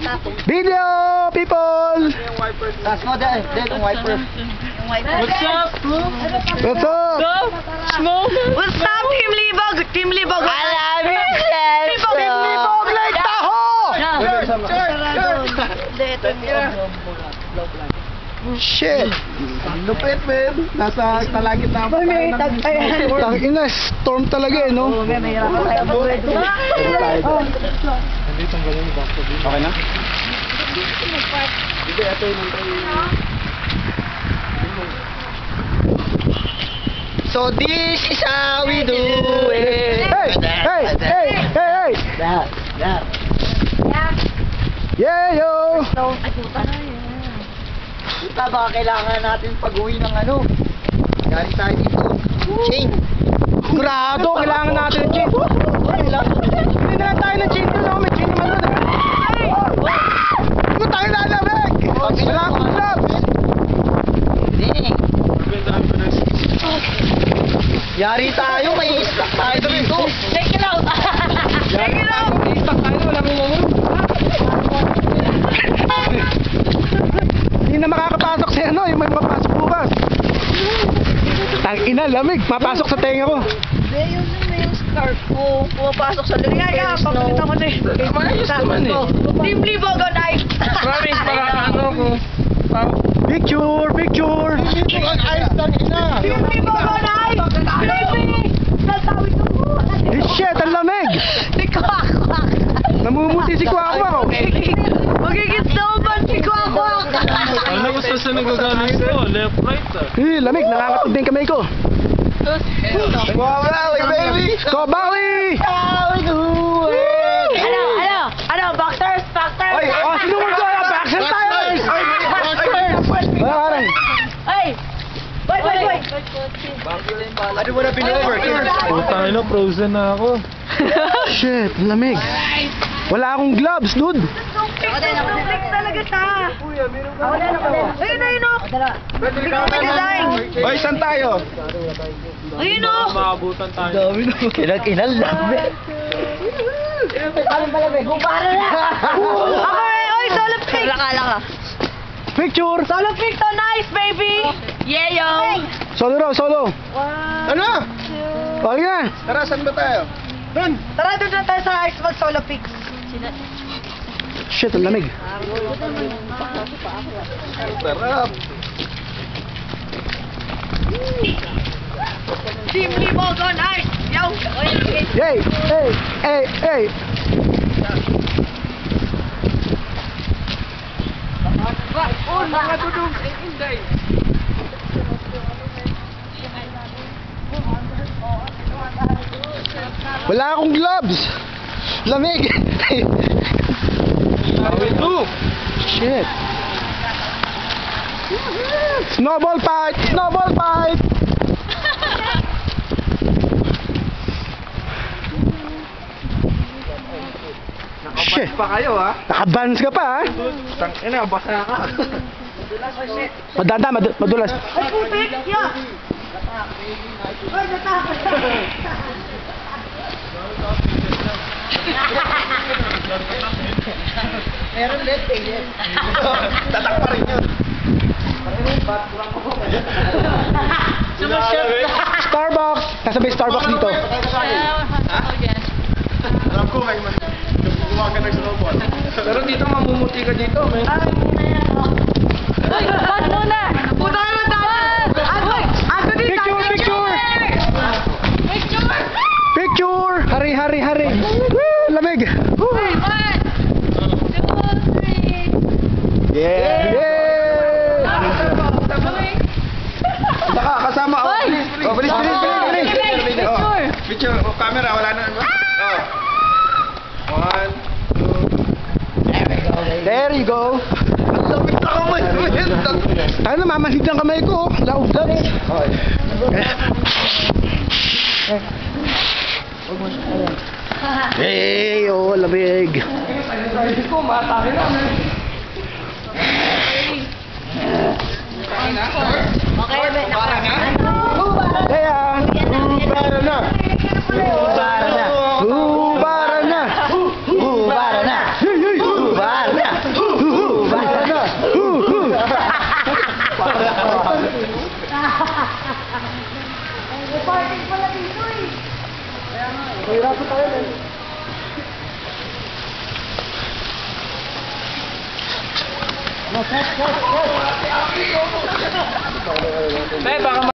Video, people! Tapos mo dahil yung wiper. What's up, bro? What's up? Snow? What's up, Team Libog? Team Libog. I love you, Celso! Team Libog, like taho! Shit! Lupit, man. Nasa talagit na ako. Tangina, storm talaga eh, no? Okay na? So this is how we do it. Hey! Hey! Hey! Hey! Hey! Yeah, yo! Puta, baka kailangan natin pag-uwi ng ano. Galing tayo dito. Chain. Grado, kailangan natin ng chain. Hindi na lang tayo ng chain doon, may chain naman doon. Hindi tayo lalamig! Wala akong gloves! Yari tayo, may stock tayo dito. Take it out. Take it out. Hindi na makakapasok si ano, yung may mapasok bukas. Tangina, lamig. Mapasok sa tenga ko. Hindi, yun na yung scarf ko. Pumapasok sa lirik. Kaya, papalitan ko na eh. Maayos naman eh. Team Libog on ice. Promise, para ano ko. Picture! Picture! Team Libog on ice. Baby! Tatawid ko. Eh, shit, ang lamig! Si Kwak-Kwak. Namumuti si Kwak-Kwak. Magiging snowman si Kwak-Kwak. Ano ko sa nagagaling sa'yo? Left, right ah. Eh, lamig. Nakakatid din kamay ko. Wow, baby! Kobawi! Ano? Boxers? Boxers? Ay, oh, sinunod ko! Backshot tayo! Wala ka rin. Ay! Boy! Ano mo na pinover? Puta na, frozen na ako. Shit, ang lamig. Wala akong gloves, dude. Six talaga siya. Ayun o. Design. Hoy, saan tayo? Ayun o. Maabutan tayo. Kinal lang. Oy, solo pic. Lakala ka. Picture! Solo pic so nice, baby. Yeah, yo. Solo raw, solo. Ano? Okay na. Tara, saan ba tayo? Doon. Tara, doon na tayo sa ice mag solo pics. Shit, ang lamig. Sarap. Team Libog on ice. Yo. Yay! Hey! Hey! Hey! Mga dudong. Wala akong gloves. Lamig. Shit. Snowball fight! Snowball fight! Shit. Pa kayo, ha? Nakabans ka pa, ha? Tangina, basa ka. Madulas. Ay, putik. Yeah. Ay, natakot. Meron ulit, eh. Tatak pa rin yun. Starbucks! Kasabay Starbucks dito. Alam ko, may gumawa ka ng snowball. Pero dito, mamumuti ka dito, man. Ay, ba't muna? Puta ka na tayo. Ako dito. Picture! Picture! Hari! Woo! Lamig! Woo! Yeah! Saka, kasama. Oh, bilis. Picture. Picture. Oh, camera, wala na. Oh. 1, 2. There you go! Ang lapit na kamay. Tayo na, mamasid ang kamay ko. Laog gloves. Hey, oh, lamig. Ko, matake na. Okay, Para na? Kaya, Para na. Hubara na! Para na. Hey, hey! Para na. May parking pala dito eh. Mahirapan tayo eh. Tay, baka